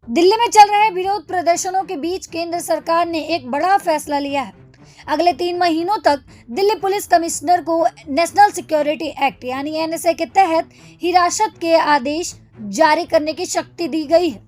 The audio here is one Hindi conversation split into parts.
दिल्ली में चल रहे विरोध प्रदर्शनों के बीच केंद्र सरकार ने एक बड़ा फैसला लिया है। अगले 3 महीनों तक दिल्ली पुलिस कमिश्नर को नेशनल सिक्योरिटी एक्ट यानी एनएसए के तहत हिरासत के आदेश जारी करने की शक्ति दी गई है।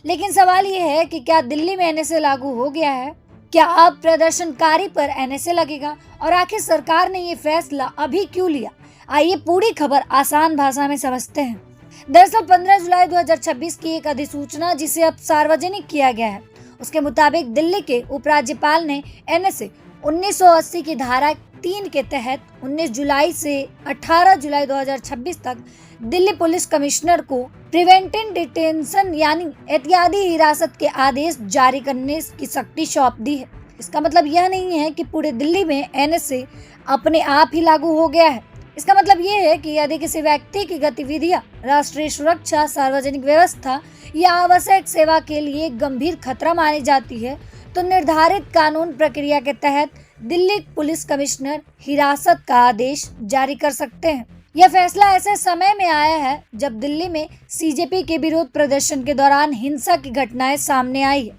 लेकिन सवाल ये है कि क्या दिल्ली में एनएसए लागू हो गया है? क्या अब प्रदर्शनकारी पर एनएसए लगेगा? और आखिर सरकार ने ये फैसला अभी क्यों लिया? आइए पूरी खबर आसान भाषा में समझते हैं। दरअसल 15 जुलाई 2026 की एक अधिसूचना जिसे अब सार्वजनिक किया गया है, उसके मुताबिक दिल्ली के उपराज्यपाल ने एनएसए 1980 की धारा 3 के तहत 19 जुलाई से 18 जुलाई 2026 तक दिल्ली पुलिस कमिश्नर को प्रिवेंटिव डिटेंशन यानी एहतियाती हिरासत के आदेश जारी करने की शक्ति सौंप दी है। इसका मतलब यह नहीं है कि पूरे दिल्ली में एनएसए अपने आप ही लागू हो गया है। इसका मतलब ये है कि यदि किसी व्यक्ति की गतिविधियां राष्ट्रीय सुरक्षा, सार्वजनिक व्यवस्था या आवश्यक सेवा के लिए गंभीर खतरा मानी जाती है, तो निर्धारित कानून प्रक्रिया के तहत दिल्ली पुलिस कमिश्नर हिरासत का आदेश जारी कर सकते हैं। यह फैसला ऐसे समय में आया है जब दिल्ली में सीजेपी के विरोध प्रदर्शन के दौरान हिंसा की घटनाएं सामने आई है।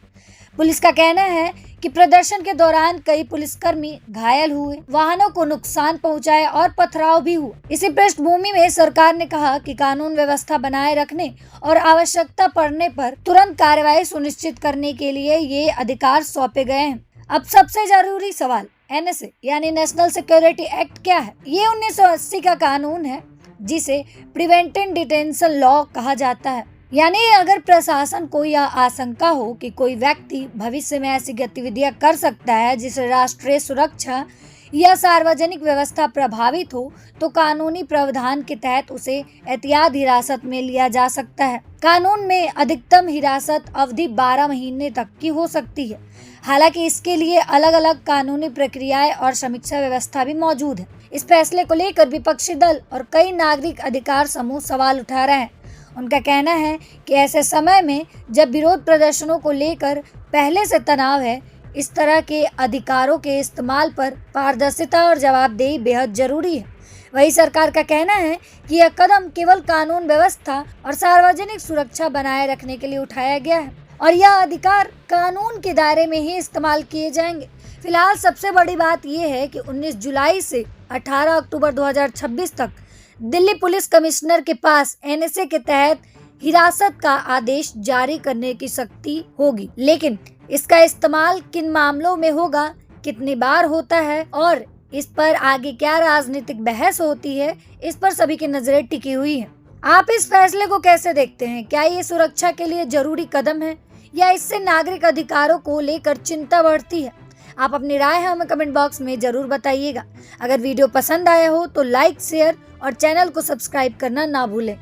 पुलिस का कहना है कि प्रदर्शन के दौरान कई पुलिसकर्मी घायल हुए, वाहनों को नुकसान पहुंचाया और पथराव भी हुआ। इसी पृष्ठभूमि में सरकार ने कहा कि कानून व्यवस्था बनाए रखने और आवश्यकता पड़ने पर तुरंत कार्रवाई सुनिश्चित करने के लिए ये अधिकार सौंपे गए हैं। अब सबसे जरूरी सवाल, एनएसए यानी नेशनल सिक्योरिटी एक्ट क्या है? ये 1980 का कानून है जिसे प्रिवेंटिव डिटेंशन लॉ कहा जाता है। यानी अगर प्रशासन को यह आशंका हो कि कोई व्यक्ति भविष्य में ऐसी गतिविधियां कर सकता है जिससे राष्ट्रीय सुरक्षा या सार्वजनिक व्यवस्था प्रभावित हो, तो कानूनी प्रावधान के तहत उसे एहतियात हिरासत में लिया जा सकता है। कानून में अधिकतम हिरासत अवधि 12 महीने तक की हो सकती है। हालांकि इसके लिए अलग अलग कानूनी प्रक्रियाएं और समीक्षा व्यवस्था भी मौजूद है। इस फैसले को लेकर विपक्षी दल और कई नागरिक अधिकार समूह सवाल उठा रहे हैं। उनका कहना है कि ऐसे समय में जब विरोध प्रदर्शनों को लेकर पहले से तनाव है, इस तरह के अधिकारों के इस्तेमाल पर पारदर्शिता और जवाबदेही बेहद जरूरी है। वहीं सरकार का कहना है कि यह कदम केवल कानून व्यवस्था और सार्वजनिक सुरक्षा बनाए रखने के लिए उठाया गया है और यह अधिकार कानून के दायरे में ही इस्तेमाल किए जाएंगे। फिलहाल सबसे बड़ी बात यह है कि 19 जुलाई से 18 अक्टूबर 2026 तक दिल्ली पुलिस कमिश्नर के पास एनएसए के तहत हिरासत का आदेश जारी करने की शक्ति होगी। लेकिन इसका इस्तेमाल किन मामलों में होगा, कितनी बार होता है और इस पर आगे क्या राजनीतिक बहस होती है, इस पर सभी की नजरें टिकी हुई हैं। आप इस फैसले को कैसे देखते हैं? क्या ये सुरक्षा के लिए जरूरी कदम है या इससे नागरिक अधिकारों को लेकर चिंता बढ़ती है? आप अपनी राय हमें कमेंट बॉक्स में जरूर बताइएगा। अगर वीडियो पसंद आया हो तो लाइक, शेयर और चैनल को सब्सक्राइब करना ना भूलें।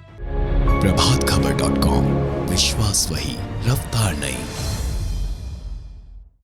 प्रभातखबर.com, विश्वास वही।